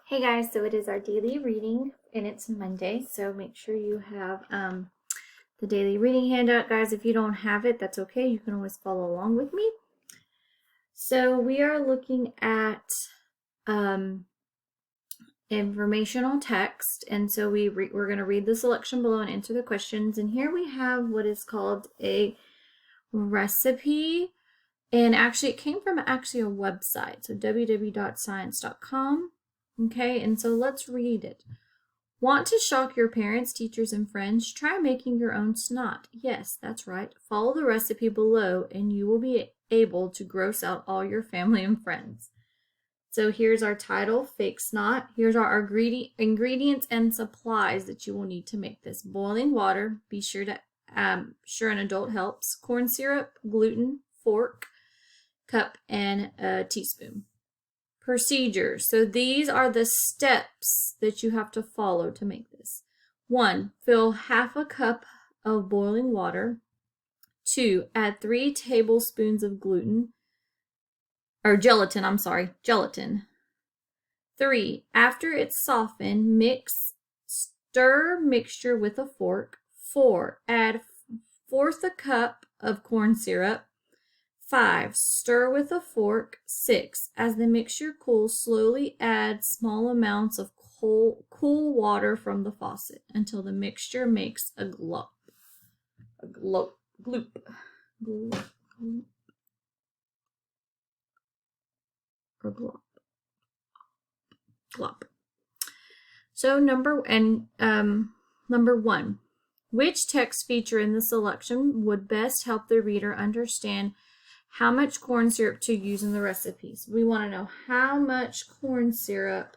Hey guys, so it is our daily reading and it's Monday, so make sure you have the daily reading handout. Guys, if you don't have it, that's okay. You can always follow along with me. So we are looking at informational text, and so we're going to read the selection below and answer the questions. And here we have what is called a recipe, and actually it came from a website, so www.science.com. Okay, and so let's read it. Want to shock your parents, teachers, and friends? Try making your own snot. Yes, that's right. Follow the recipe below and you will be able to gross out all your family and friends. So here's our title, Fake Snot. Here's our ingredients and supplies that you will need to make this. Boiling water, be sure to sure an adult helps. Corn syrup, gluten, fork, cup, and a teaspoon. Procedure. So these are the steps that you have to follow to make this. 1. Fill half a cup of boiling water. 2. Add 3 tablespoons of gelatin. 3. After it's softened, stir mixture with a fork. 4. Add 1/4 a cup of corn syrup. 5. Stir with a fork. 6. As the mixture cools, slowly add small amounts of cool water from the faucet until the mixture makes a glop. Gloop. Or glop. Glop. So number 1. Which text feature in the selection would best help the reader understand how much corn syrup to use in the recipes? We want to know how much corn syrup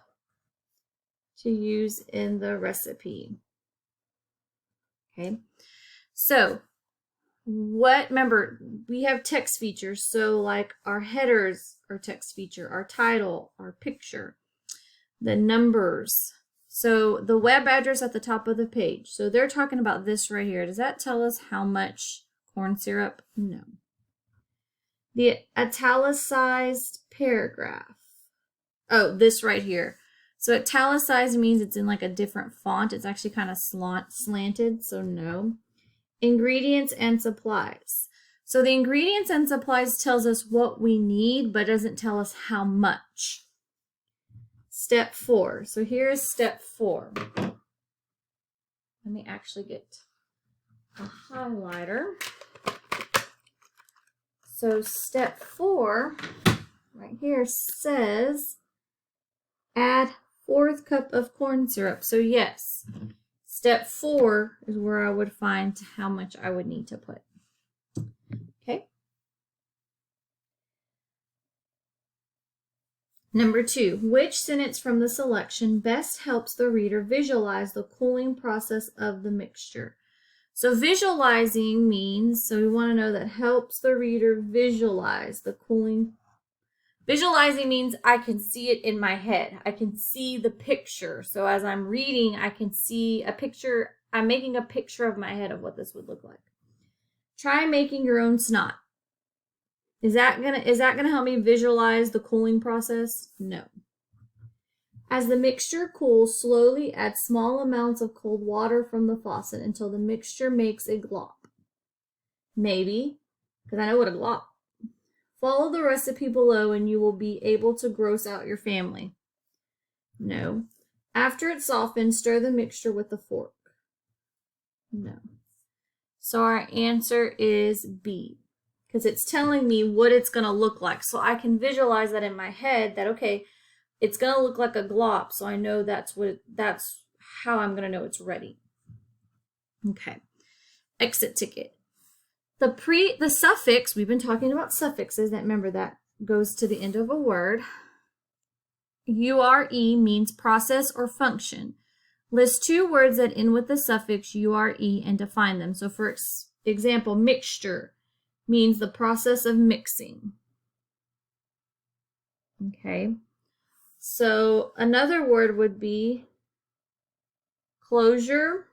to use in the recipe. Okay, so remember, we have text features. So like our headers are text feature, our title, our picture, the numbers. So the web address at the top of the page. So they're talking about this right here. Does that tell us how much corn syrup? No. The italicized paragraph. Oh, this right here. So italicized means it's in like a different font. It's actually kind of slanted, so no. Ingredients and supplies. So the ingredients and supplies tells us what we need, but doesn't tell us how much. Step 4. So here's step 4. Let me actually get a highlighter. So step 4 right here says add 1/4 cup of corn syrup. So yes, step 4 is where I would find how much I would need to put. Okay. Number 2, which sentence from the selection best helps the reader visualize the cooling process of the mixture? So visualizing means, so we want to know that helps the reader visualize the cooling. Visualizing means I can see it in my head. I can see the picture. So as I'm reading, I can see a picture. I'm making a picture of my head of what this would look like. Try making your own snot. Is that gonna help me visualize the cooling process? No. As the mixture cools, slowly add small amounts of cold water from the faucet until the mixture makes a glop. Maybe, because I know what a glop. Follow the recipe below and you will be able to gross out your family. No. After it's softened, stir the mixture with a fork. No. So our answer is B, because it's telling me what it's going to look like. So I can visualize that in my head that, okay, it's going to look like a glop, so I know that's how I'm going to know it's ready. Okay. Exit ticket. The suffix, we've been talking about suffixes, that remember that goes to the end of a word. URE means process or function. List 2 words that end with the suffix URE and define them. So for example, mixture means the process of mixing. Okay. So another word would be closure.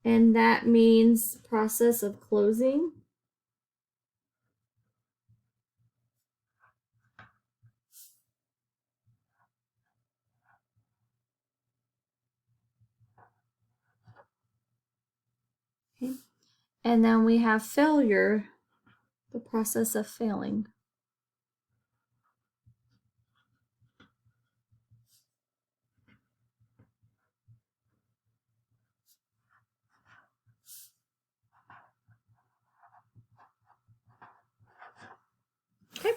And that means process of closing. And then we have failure, the process of failing. Okay.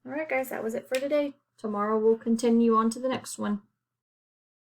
All right, guys, that was it for today. Tomorrow we'll continue on to the next one.